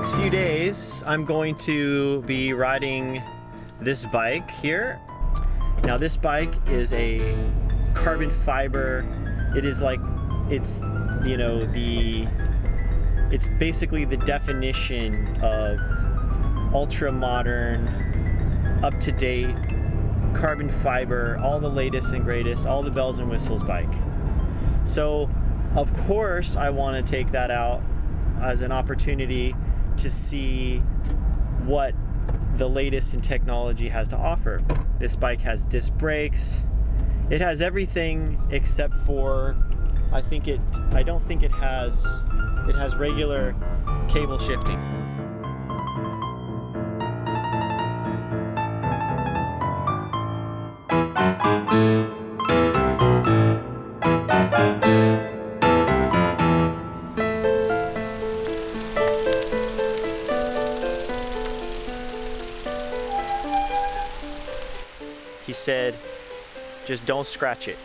next few days, I'm going to be riding this bike here. Now this bike is a carbon fiber. It is like, it's, you know, it's basically the definition of ultra modern, up to date, carbon fiber, all the latest and greatest, all the bells and whistles bike. So of course I want to take that out as an opportunity to see what the latest in technology has to offer. This bike has disc brakes. It has everything except for, I don't think it has regular cable shifting. He said, just don't scratch it.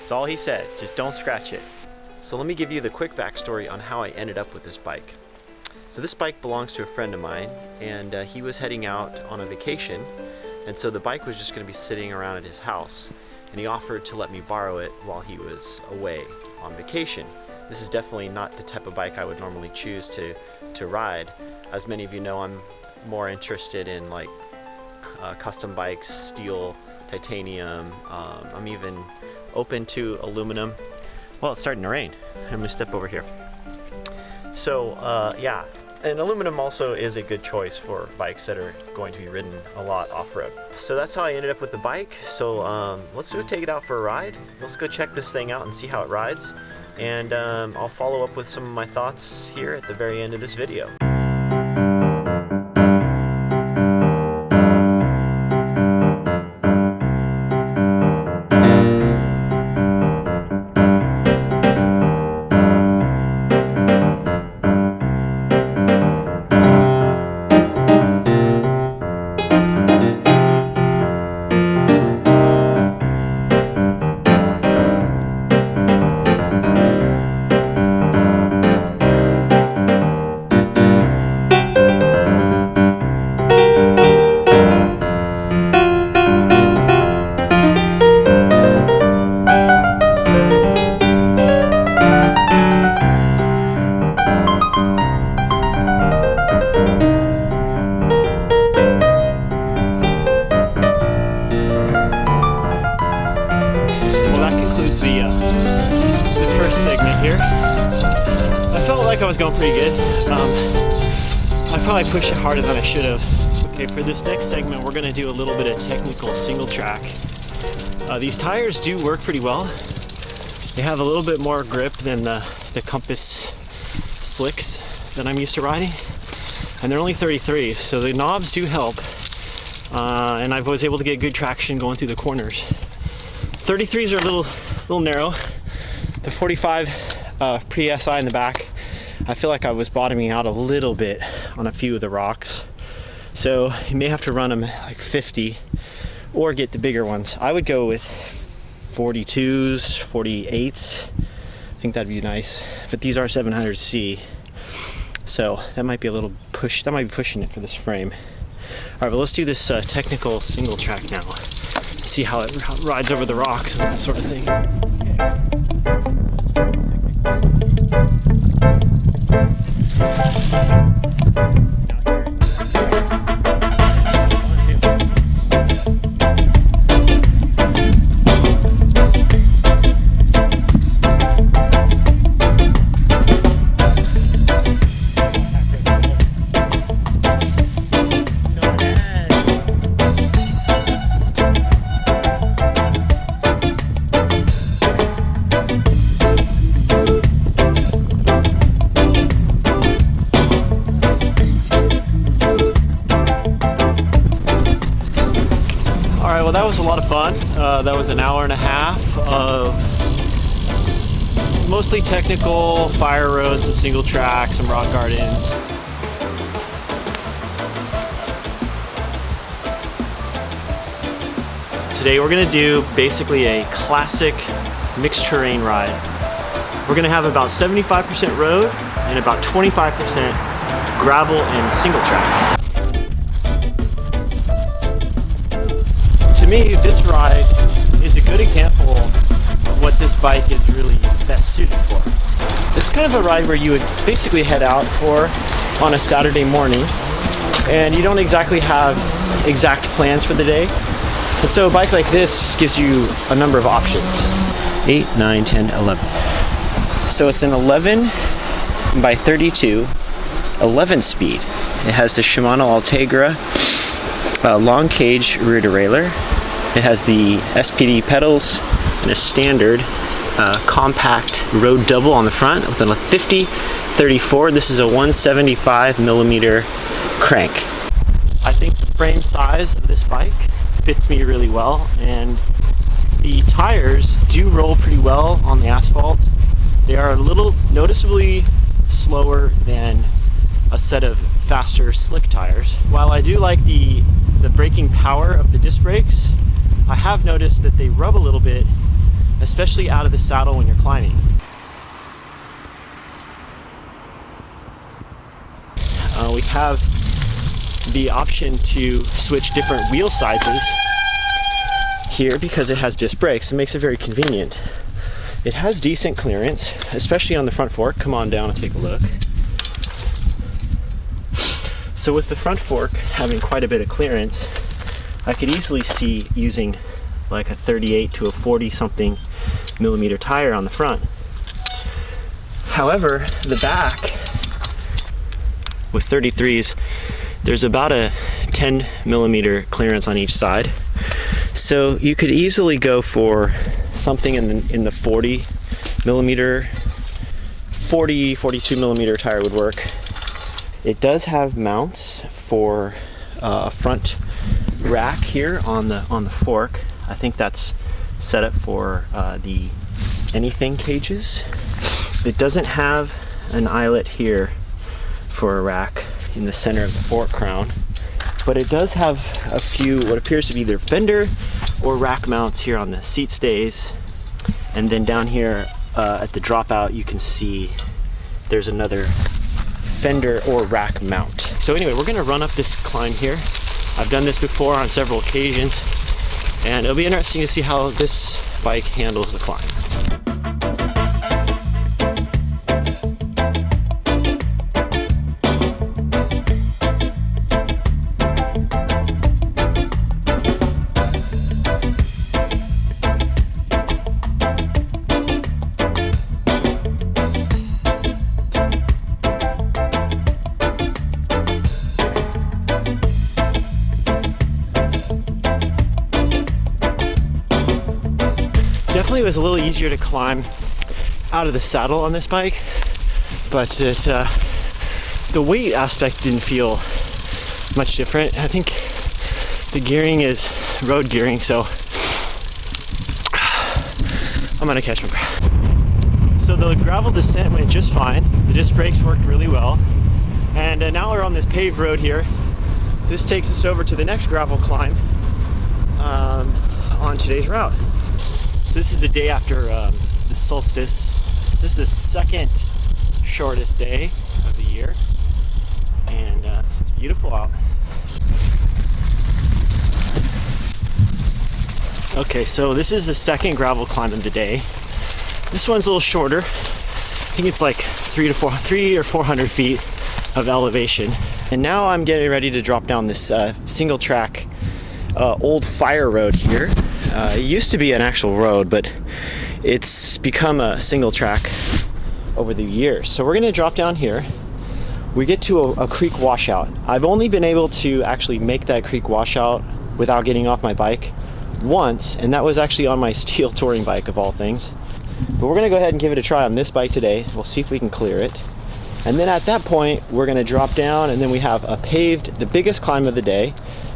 That's all he said, just don't scratch it. So let me give you the quick backstory on how I ended up with this bike. So this bike belongs to a friend of mine, and he was heading out on a vacation, and so the bike was just going to be sitting around at his house, and he offered to let me borrow it while he was away on vacation. This is definitely not the type of bike I would normally choose to ride. As many of you know, I'm more interested in like custom bikes, steel, titanium. I'm even open to aluminum. Well, it's starting to rain. I'm gonna step over here. So yeah, and aluminum also is a good choice for bikes that are going to be ridden a lot off-road. So that's how I ended up with the bike. So let's go take it out for a ride. Let's go check this thing out and see how it rides. And I'll follow up with some of my thoughts here at the very end of this video. Segment here. I felt like I was going pretty good. I probably pushed it harder than I should have. Okay, for this next segment, we're going to do a little bit of technical single track. These tires do work pretty well. They have a little bit more grip than the Compass slicks that I'm used to riding, and they're only 33, so the knobs do help. And I was able to get good traction going through the corners. 33s are a little narrow. The 45 pre-SI in the back, I feel like I was bottoming out a little bit on a few of the rocks. So you may have to run them like 50 or get the bigger ones. I would go with 42s, 48s. I think that'd be nice. But these are 700C. So that might be a little push, that might be pushing it for this frame. All right, but let's do this technical single track now. See how it rides over the rocks and that sort of thing. Well, that was a lot of fun. That was an hour and a half of mostly technical, fire roads, some single track, some rock gardens. Today we're going to do basically a classic mixed terrain ride. We're going to have about 75% road and about 25% gravel and single track. To me, this ride is a good example of what this bike is really best suited for. This is kind of a ride where you would basically head out for on a Saturday morning, and you don't exactly have exact plans for the day. And so a bike like this gives you a number of options. 8, 9, 10, 11. So it's an 11 by 32, 11 speed. It has the Shimano Ultegra long cage rear derailleur. It has the SPD pedals and a standard compact road double on the front with a 50-34. This is a 175 millimeter crank. I think the frame size of this bike fits me really well, and the tires do roll pretty well on the asphalt. They are a little noticeably slower than a set of faster slick tires. While I do like the braking power of the disc brakes, I have noticed that they rub a little bit, especially out of the saddle when you're climbing. We have the option to switch different wheel sizes here because it has disc brakes. It makes it very convenient. It has decent clearance, especially on the front fork. Come on down and take a look. So with the front fork having quite a bit of clearance, I could easily see using like a 38 to a 40 something millimeter tire on the front. However, the back with 33s, there's about a 10 millimeter clearance on each side. So you could easily go for something in the 40 millimeter, 42 millimeter tire would work. It does have mounts for a front rack here on the fork. I think that's set up for the anything cages. It doesn't have an eyelet here for a rack in the center of the fork crown, but it does have a few what appears to be either fender or rack mounts here on the seat stays, and then down here at the dropout you can see there's another fender or rack mount. So anyway, we're gonna run up this climb here. I've done this before on several occasions, and it'll be interesting to see how this bike handles the climb. Definitely was a little easier to climb out of the saddle on this bike, but the weight aspect didn't feel much different. I think the gearing is road gearing, so I'm gonna catch my breath. So the gravel descent went just fine. The disc brakes worked really well, and now we're on this paved road here. This takes us over to the next gravel climb on today's route. So this is the day after the solstice. This is the second shortest day of the year, and it's beautiful out. Okay, so this is the second gravel climb of the day. This one's a little shorter. I think it's like 300 or 400 feet of elevation. And now I'm getting ready to drop down this single track old fire road here. It used to be an actual road, but it's become a single track over the years. So we're gonna drop down here. We get to a creek washout. I've only been able to actually make that creek washout without getting off my bike once, and that was actually on my steel touring bike of all things. But we're gonna go ahead and give it a try on this bike today. We'll see if we can clear it. And then at that point, we're gonna drop down, and then we have a paved, the biggest climb of the day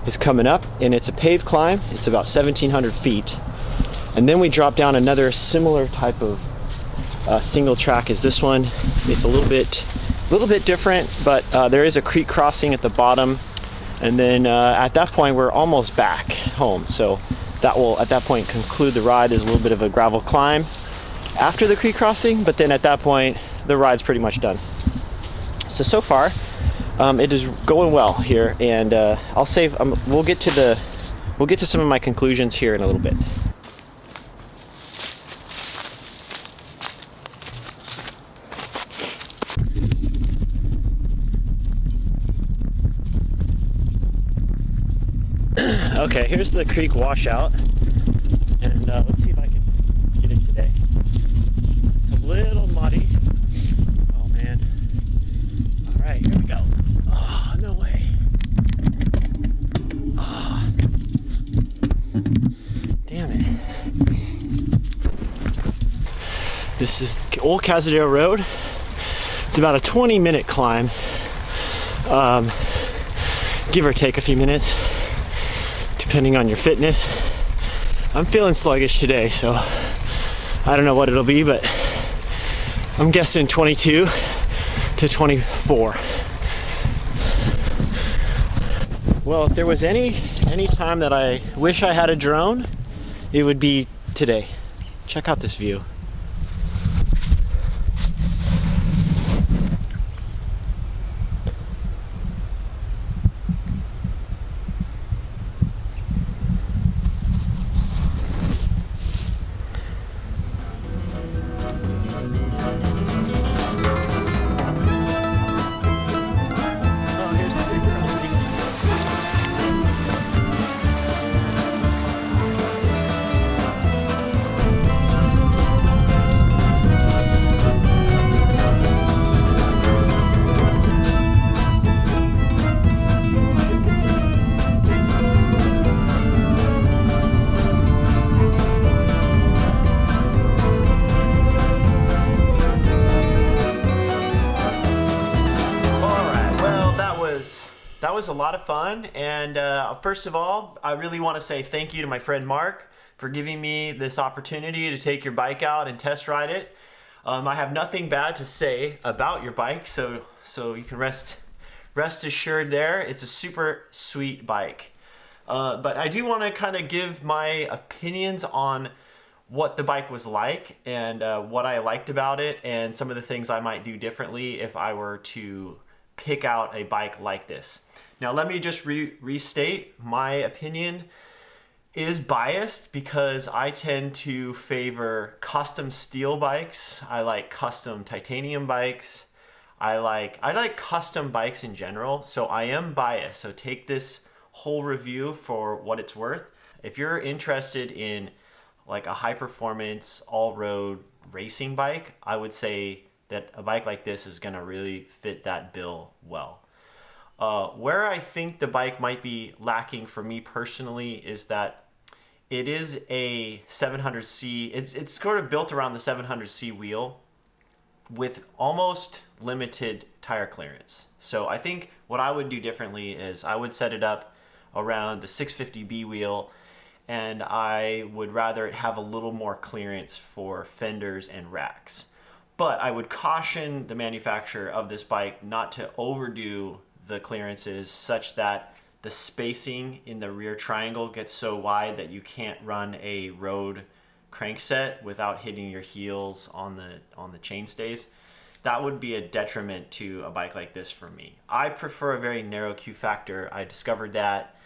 is coming up, and it's a paved climb. It's about 1,700 feet. And then we drop down another similar type of single track as this one. It's a little bit different, but there is a creek crossing at the bottom. And then at that point, we're almost back home. So that will, at that point, conclude the ride. There's a little bit of a gravel climb after the creek crossing, but then at that point, the ride's pretty much done. So far, It is going well here, and I'll save. We'll get to some of my conclusions here in a little bit. Okay, here's the creek washout, and let's see if I can get it today. It's a little muddy. Oh man. All right, here we go. Oh, no way. Oh. Damn it. This is Old Cazadero Road. It's about a 20-minute climb, give or take a few minutes, depending on your fitness. I'm feeling sluggish today, so I don't know what it'll be, but I'm guessing 22 to 24. Well, if there was any time that I wish I had a drone, it would be today. Check out this view. That was a lot of fun, and first of all, I really want to say thank you to my friend Mark for giving me this opportunity to take your bike out and test ride it. I have nothing bad to say about your bike, so you can rest assured there. It's a super sweet bike. But I do want to kind of give my opinions on what the bike was like and what I liked about it and some of the things I might do differently if I were to pick out a bike like this. Now let me just restate, my opinion is biased because I tend to favor custom steel bikes. I like custom titanium bikes. I like custom bikes in general, so I am biased. So take this whole review for what it's worth. If you're interested in like a high performance all-road racing bike, I would say that a bike like this is gonna really fit that bill well. Where I think the bike might be lacking for me personally is that it is a 700C. It's sort of built around the 700C wheel with almost limited tire clearance. So I think what I would do differently is I would set it up around the 650B wheel, and I would rather it have a little more clearance for fenders and racks. But I would caution the manufacturer of this bike not to overdo the clearances such that the spacing in the rear triangle gets so wide that you can't run a road crankset without hitting your heels on the chainstays. That would be a detriment to a bike like this for me. I prefer a very narrow Q factor. I discovered that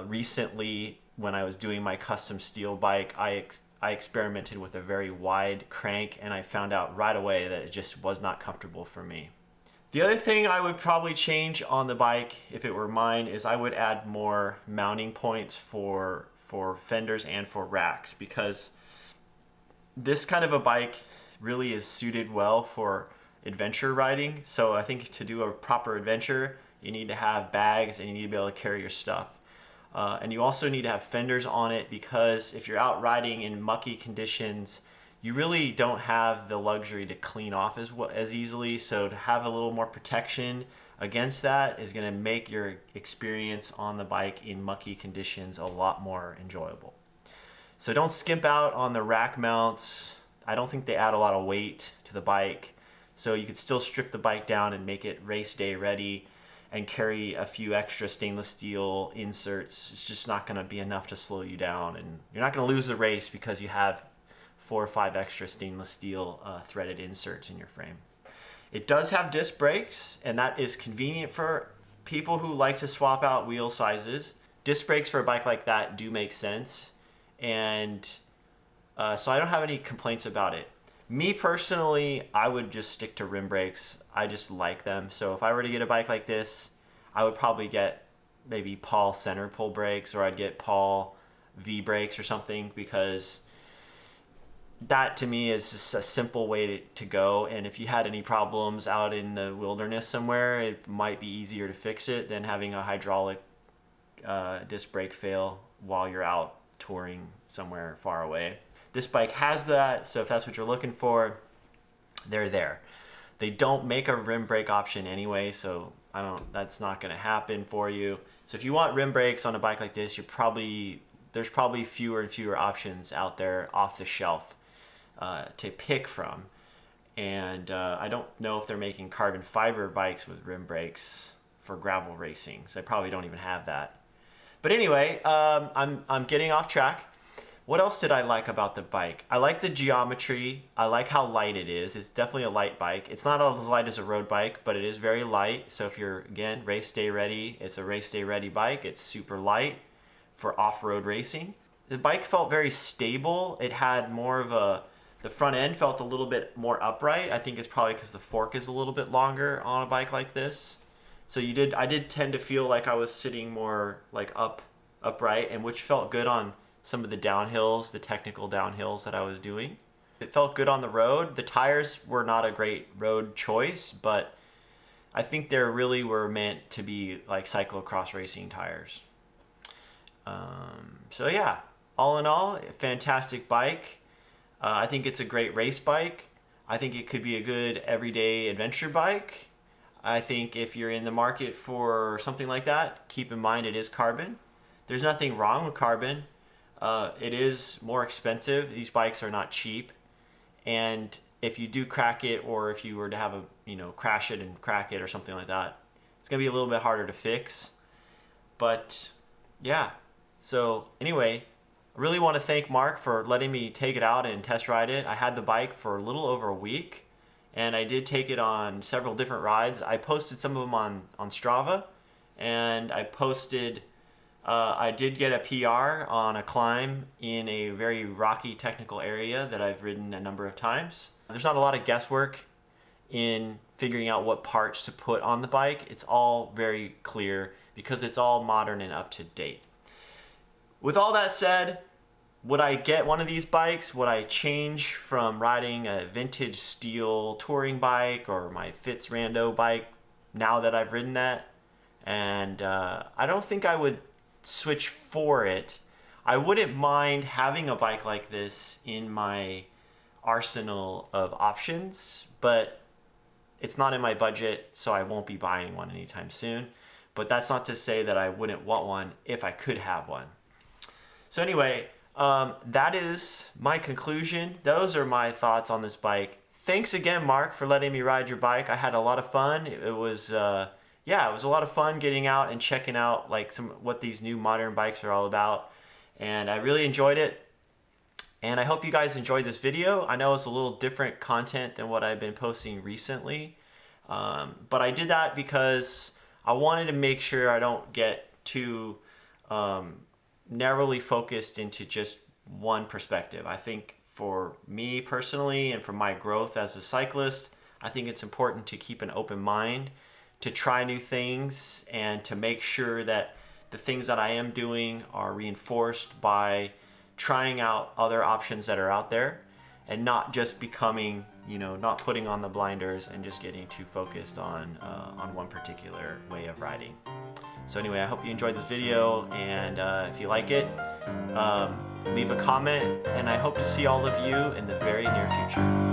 recently when I was doing my custom steel bike. I experimented with a very wide crank, and I found out right away that it just was not comfortable for me. The other thing I would probably change on the bike, if it were mine, is I would add more mounting points for fenders and for racks, because this kind of a bike really is suited well for adventure riding. So I think to do a proper adventure, you need to have bags and you need to be able to carry your stuff. And you also need to have fenders on it, because if you're out riding in mucky conditions, you really don't have the luxury to clean off as easily. So to have a little more protection against that is going to make your experience on the bike in mucky conditions a lot more enjoyable. So don't skimp out on the rack mounts. I don't think they add a lot of weight to the bike. So you could still strip the bike down and make it race day ready and carry a few extra stainless steel inserts. It's just not going to be enough to slow you down, and you're not going to lose the race because you have 4 or 5 extra stainless steel threaded inserts in your frame. It does have disc brakes, and that is convenient for people who like to swap out wheel sizes. Disc brakes for a bike like that do make sense, and so I don't have any complaints about it. Me personally, I would just stick to rim brakes. I just like them. So if I were to get a bike like this, I would probably get maybe Paul center pull brakes, or I'd get Paul V brakes or something, because that to me is just a simple way to go. And if you had any problems out in the wilderness somewhere, it might be easier to fix it than having a hydraulic disc brake fail while you're out touring somewhere far away. This bike has that, so if that's what you're looking for, they're there. They don't make a rim brake option anyway, so that's not going to happen for you. So if you want rim brakes on a bike like this, there's probably fewer and fewer options out there off the shelf to pick from. And I don't know if they're making carbon fiber bikes with rim brakes for gravel racing, so they probably don't even have that. But anyway, I'm getting off track. What else did I like about the bike? I like the geometry. I like how light it is. It's definitely a light bike. It's not as light as a road bike, but it is very light. So if you're, again, race day ready, it's a race day ready bike. It's super light for off-road racing. The bike felt very stable. It had more of the front end felt a little bit more upright. I think it's probably because the fork is a little bit longer on a bike like this. So I did tend to feel like I was sitting more like upright, and which felt good on some of the downhills, the technical downhills that I was doing. It felt good on the road. The tires were not a great road choice, but I think they really were meant to be like cyclocross racing tires. So yeah, all in all, a fantastic bike. I think it's a great race bike. I think it could be a good everyday adventure bike. I think if you're in the market for something like that, keep in mind it is carbon. There's nothing wrong with carbon. It is more expensive. These bikes are not cheap. And if you do crack it, or if you were to have crash it and crack it or something like that, it's going to be a little bit harder to fix. But yeah, so anyway, I really want to thank Mark for letting me take it out and test ride it. I had the bike for a little over a week, and I did take it on several different rides. I posted some of them on Strava, and I did get a PR on a climb in a very rocky technical area that I've ridden a number of times. There's not a lot of guesswork in figuring out what parts to put on the bike. It's all very clear because it's all modern and up to date. With all that said, would I get one of these bikes? Would I change from riding a vintage steel touring bike or my Fitz Rando bike now that I've ridden that? And I don't think I would switch for it. I wouldn't mind having a bike like this in my arsenal of options, but it's not in my budget, so I won't be buying one anytime soon. But that's not to say that I wouldn't want one if I could have one. So anyway, that is my conclusion. Those are my thoughts on this bike. Thanks again, Mark, for letting me ride your bike. I had a lot of fun. It was a lot of fun getting out and checking out like what these new modern bikes are all about. And I really enjoyed it. And I hope you guys enjoyed this video. I know it's a little different content than what I've been posting recently. But I did that because I wanted to make sure I don't get too narrowly focused into just one perspective. I think for me personally and for my growth as a cyclist, I think it's important to keep an open mind, to try new things, and to make sure that the things that I am doing are reinforced by trying out other options that are out there, and not just becoming, not putting on the blinders and just getting too focused on one particular way of riding. So anyway, I hope you enjoyed this video, and if you like it, leave a comment, and I hope to see all of you in the very near future.